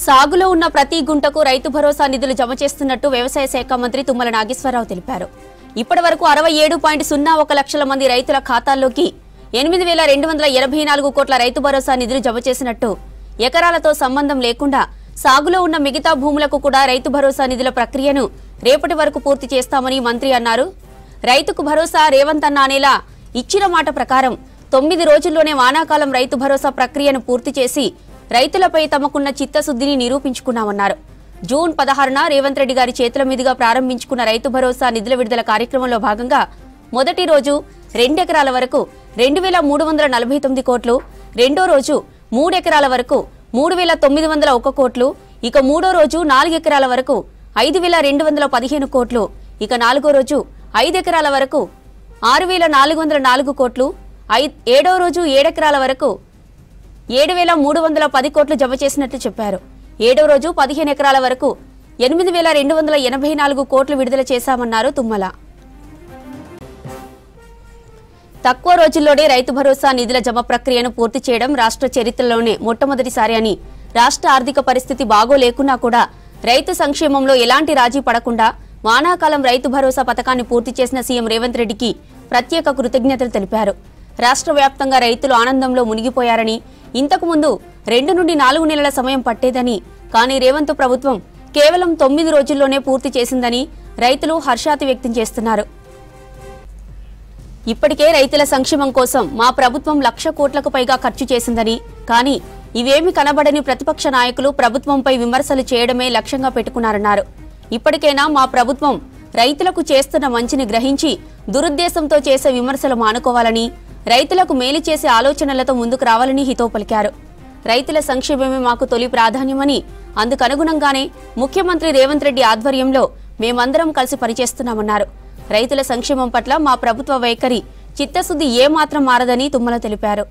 సాగులో ఉన్న ప్రతి గుంటకు రైతు భరోసా నిధులు జమ చేస్తున్నట్టు వ్యవసాయ శాఖ మంత్రి తుమ్మల నాగేశ్వరరావు తెలిపారు. ఇప్పటివరకు 67.01 లక్షల మంది రైతుల ఖాతాల్లోకి 8,284 కోట్ల రైతు భరోసా నిధులు జమ చేసినట్టు, ఎకరాలతో సంబంధం లేకుండా సాగులో ఉన్న మిగతా భూములకు కూడా రైతు భరోసా నిధుల ప్రక్రియను రేపటి వరకు పూర్తి చేస్తామని మంత్రి అన్నారు. రైతుకు భరోసా రేవంత్ అన్న అనేలా ఇచ్చిన మాట ప్రకారం 9 రోజుల్లోనే వానాకాలం రైతు భరోసా ప్రక్రియను పూర్తి చేసి రైతులపై తమకున్న చిత్తశుద్ధిని నిరూపించుకున్నామన్నారు. జూన్ 16న రేవంత్ రెడ్డి గారి చేతుల మీదుగా ప్రారంభించుకున్న రైతు భరోసా నిధుల విడుదల కార్యక్రమంలో భాగంగా మొదటి రోజు 2 ఎకరాల వరకు 2,349 కోట్లు, రెండో రోజు 3 ఎకరాల వరకు 3,901 కోట్లు, ఇక మూడో రోజు 4 ఎకరాల వరకు 5,215 కోట్లు, ఇక నాలుగో రోజు 5 ఎకరాల వరకు 6,404 కోట్లు, ఏడో రోజు 7 ఎకరాల వరకు 7,310 కోట్లు జమ చేసినట్లు చెప్పారు. ఏడో రోజు 15 ఎకరాల వరకు 8,284 కోట్లు విడుదల చేశామన్నారు తుమ్మల. తక్కువ రోజుల్లోనే రైతు భరోసా నిధుల జమ ప్రక్రియను పూర్తి చేయడం రాష్ట్ర చరిత్రలోనే మొట్టమొదటిసారి అని, రాష్ట్ర ఆర్థిక పరిస్థితి బాగోలేకున్నా కూడా రైతు సంక్షేమంలో ఎలాంటి రాజీ పడకుండా వానాకాలం రైతు భరోసా పథకాన్ని పూర్తి చేసిన సీఎం రేవంత్ రెడ్డికి ప్రత్యేక కృతజ్ఞతలు తెలిపారు. రాష్ట్ర వ్యాప్తంగా రైతులు ఆనందంలో మునిగిపోయారని, ఇంతకు ముందు 2 నుండి 4 నెలల సమయం పట్టేదని, కానీ రేవంత్ ప్రభుత్వం కేవలం 9 రోజుల్లోనే పూర్తి చేసిందని రైతులు హర్షాతి వ్యక్తం చేస్తున్నారు. ఇప్పటికే రైతుల సంక్షేమం కోసం మా ప్రభుత్వం 1,00,000 కోట్లకు పైగా ఖర్చు చేసిందని, కానీ ఇవేమీ కనబడని ప్రతిపక్ష నాయకులు ప్రభుత్వంపై విమర్శలు చేయడమే లక్ష్యంగా పెట్టుకున్నారన్నారు. ఇప్పటికైనా మా ప్రభుత్వం రైతులకు చేస్తున్న మంచిని గ్రహించి దురుద్దేశంతో చేసే విమర్శలు మానుకోవాలని, రైతులకు మేలు చేసే ఆలోచనలతో ముందుకు రావాలని హితవు పలికారు. రైతుల సంక్షేమమే మాకు తొలి ప్రాధాన్యమని, అందుకనుగుణంగానే ముఖ్యమంత్రి రేవంత్ రెడ్డి ఆధ్వర్యంలో మేమందరం కలిసి పనిచేస్తున్నామన్నారు. రైతుల సంక్షేమం పట్ల మా ప్రభుత్వ వైఖరి, చిత్తశుద్ధి ఏమాత్రం మారదని తుమ్మల తెలిపారు.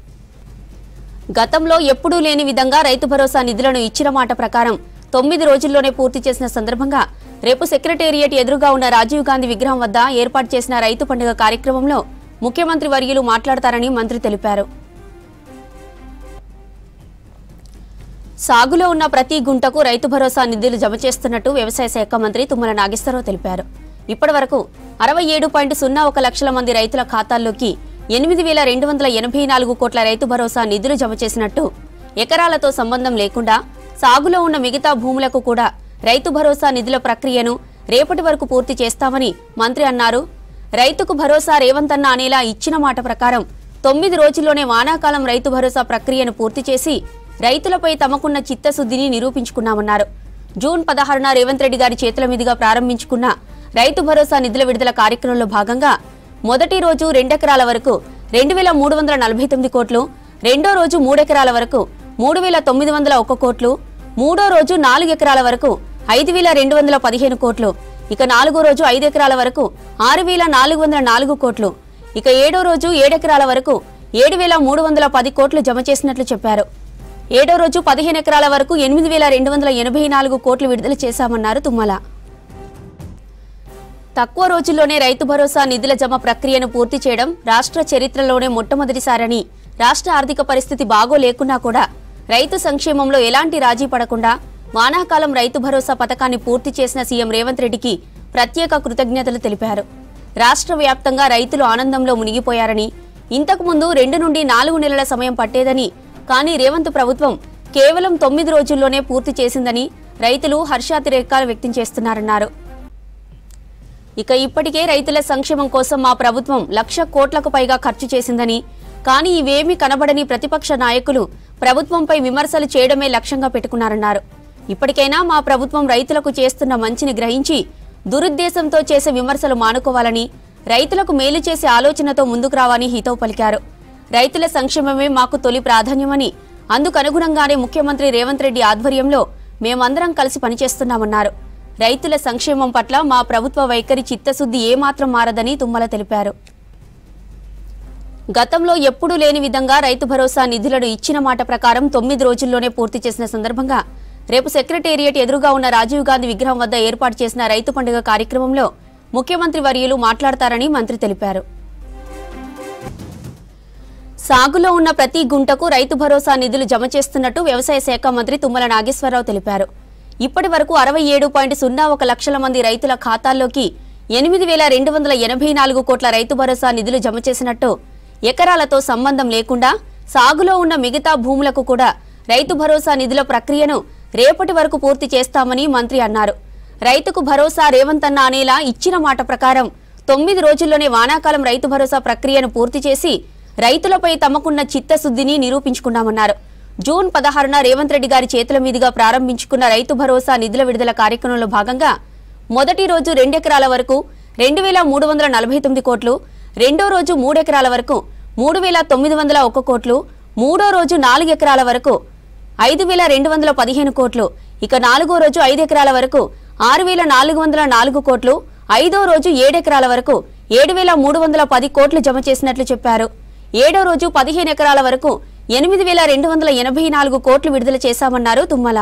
గతంలో ఎప్పుడూ లేని విధంగా రైతు భరోసా నిధులను ఇచ్చిన మాట ప్రకారం 9 రోజుల్లోనే పూర్తి చేసిన సందర్భంగా రేపు సెక్రటేరియట్ ఎదురుగా ఉన్న రాజీవ్ గాంధీ విగ్రహం వద్ద ఏర్పాటు చేసిన రైతు పండుగ కార్యక్రమంలో ముఖ్యమంత్రి వర్యులు మాట్లాడతారని మంత్రి తెలిపారు. సాగులో ఉన్న ప్రతి గుంటకు రైతు భరోసా నిధులు జమ చేస్తున్నట్టు వ్యవసాయ శాఖ మంత్రి తుమ్మల నాగేశ్వరరావు తెలిపారు. ఇప్పటివరకు 67.01 లక్షల మంది రైతుల ఖాతాల్లోకి 8,284 కోట్ల రైతు భరోసా నిధులు జమ చేసినట్టు, ఎకరాలతో సంబంధం లేకుండా సాగులో ఉన్న మిగతా భూములకు కూడా రైతు భరోసా నిధుల ప్రక్రియను రేపటి వరకు పూర్తి చేస్తామని మంత్రి అన్నారు. రైతుకు భరోసా రేవంత్ అన్న అనేలా ఇచ్చిన మాట ప్రకారం 9 రోజుల్లోనే వానాకాలం రైతు భరోసా ప్రక్రియను పూర్తి చేసి రైతులపై తమకున్న చిత్తశుద్ధిని నిరూపించుకున్నామన్నారు. జూన్ 16న రేవంత్ రెడ్డి గారి చేతుల మీదుగా ప్రారంభించుకున్న రైతు భరోసా నిధుల విడుదల కార్యక్రమంలో భాగంగా మొదటి రోజు 2 ఎకరాల వరకు 2,349 కోట్లు, రెండో రోజు 3 ఎకరాల వరకు 3,901 కోట్లు, మూడో రోజు 4 ఎకరాల వరకు 5,215 కోట్లు, ఇక నాలుగో రోజు 5 ఎకరాల వరకు 6,404 కోట్లు, ఇక ఏడో రోజు 7 ఎకరాల వరకు 7,310 కోట్లు జమ చేసినట్లు చెప్పారు. ఏడో రోజు 15 ఎకరాల వరకు 8,284 కోట్లు విడుదల చేశామన్నారు తుమ్మల. తక్కువ రోజుల్లోనే రైతు భరోసా నిధుల జమ ప్రక్రియను పూర్తి చేయడం రాష్ట్ర చరిత్రలోనే మొట్టమొదటిసారని, రాష్ట్ర ఆర్థిక పరిస్థితి బాగోలేకున్నా కూడా రైతు సంక్షేమంలో ఎలాంటి రాజీ పడకుండా వానాకాలం రైతు భరోసా పథకాన్ని పూర్తి చేసిన సీఎం రేవంత్ రెడ్డికి ప్రత్యేక కృతజ్ఞతలు తెలిపారు. రాష్ట్ర వ్యాప్తంగా రైతులు ఆనందంలో మునిగిపోయారని, ఇంతకు ముందు 2 నుండి 4 నెలల సమయం పట్టేదని, కానీ రేవంత్ ప్రభుత్వం కేవలం 9 రోజుల్లోనే పూర్తి చేసిందని రైతులు హర్షాతిరేకాలు వ్యక్తం చేస్తున్నారన్నారు. ఇక ఇప్పటికే రైతుల సంక్షేమం కోసం మా ప్రభుత్వం 1,00,000 కోట్లకు పైగా ఖర్చు చేసిందని, కానీ ఇవేమీ కనబడని ప్రతిపక్ష నాయకులు ప్రభుత్వంపై విమర్శలు చేయడమే లక్ష్యంగా పెట్టుకున్నారన్నారు. ఇప్పటికైనా మా ప్రభుత్వం రైతులకు చేస్తున్న మంచిని గ్రహించి దురుద్దేశంతో చేసే విమర్శలు మానుకోవాలని, రైతులకు మేలు చేసే ఆలోచనతో ముందుకు రావాలని హితవు పలికారు. రైతుల సంక్షేమమే మాకు తొలి ప్రాధాన్యమని, అందుకనుగుణంగానే ముఖ్యమంత్రి రేవంత్ రెడ్డి ఆధ్వర్యంలో మేమందరం కలిసి పనిచేస్తున్నామన్నారు. రైతుల సంక్షేమం పట్ల మా ప్రభుత్వ వైఖరి, చిత్తశుద్ధి ఏమాత్రం మారదని తుమ్మల తెలిపారు. గతంలో ఎప్పుడూ లేని విధంగా రైతు భరోసా నిధులను ఇచ్చిన మాట ప్రకారం 9 రోజుల్లోనే పూర్తి చేసిన సందర్భంగా రేపు సెక్రటేరియట్ ఎదురుగా ఉన్న రాజీవ్ గాంధీ విగ్రహం వద్ద ఏర్పాటు చేసిన రైతు పండుగ కార్యక్రమంలో ముఖ్యమంత్రి వర్యులు మాట్లాడతారని మంత్రి తెలిపారు. సాగులో ఉన్న ప్రతి గుంటకు రైతు భరోసా నిధులు జమ చేస్తున్నట్టు వ్యవసాయ శాఖ మంత్రి తుమ్మల నాగేశ్వరరావు తెలిపారు. ఇప్పటి వరకు 67.01 లక్షల మంది రైతుల ఖాతాల్లోకి 8,284 కోట్ల రైతు భరోసా నిధులు జమ చేసినట్టు, ఎకరాలతో సంబంధం లేకుండా సాగులో ఉన్న మిగతా భూములకు కూడా రైతు భరోసా నిధుల ప్రక్రియను రేపటి వరకు పూర్తి చేస్తామని మంత్రి అన్నారు. రైతుకు భరోసా రేవంత్ అన్న అనేలా ఇచ్చిన మాట ప్రకారం 9 రోజుల్లోనే వానాకాలం రైతు భరోసా ప్రక్రియను పూర్తి చేసి రైతులపై తమకున్న చిత్తశుద్ధిని నిరూపించుకున్నామన్నారు. జూన్ 16న రేవంత్ రెడ్డి గారి చేతుల మీదుగా ప్రారంభించుకున్న రైతు భరోసా నిధుల విడుదల కార్యక్రమంలో భాగంగా మొదటి రోజు 2 ఎకరాల వరకు 2,349 కోట్లు, రెండో రోజు 3 ఎకరాల వరకు 3,901 కోట్లు, మూడో రోజు 4 ఎకరాల వరకు 5,215 కోట్లు, ఇక నాలుగో రోజు 5 ఎకరాల వరకు 6,404 కోట్లు, ఐదో రోజు 7 ఎకరాల వరకు 7,310 కోట్లు జమ చేసినట్లు చెప్పారు. ఏడో రోజు 15 ఎకరాల వరకు 8,284 కోట్లు విడుదల చేశామన్నారు తుమ్మల.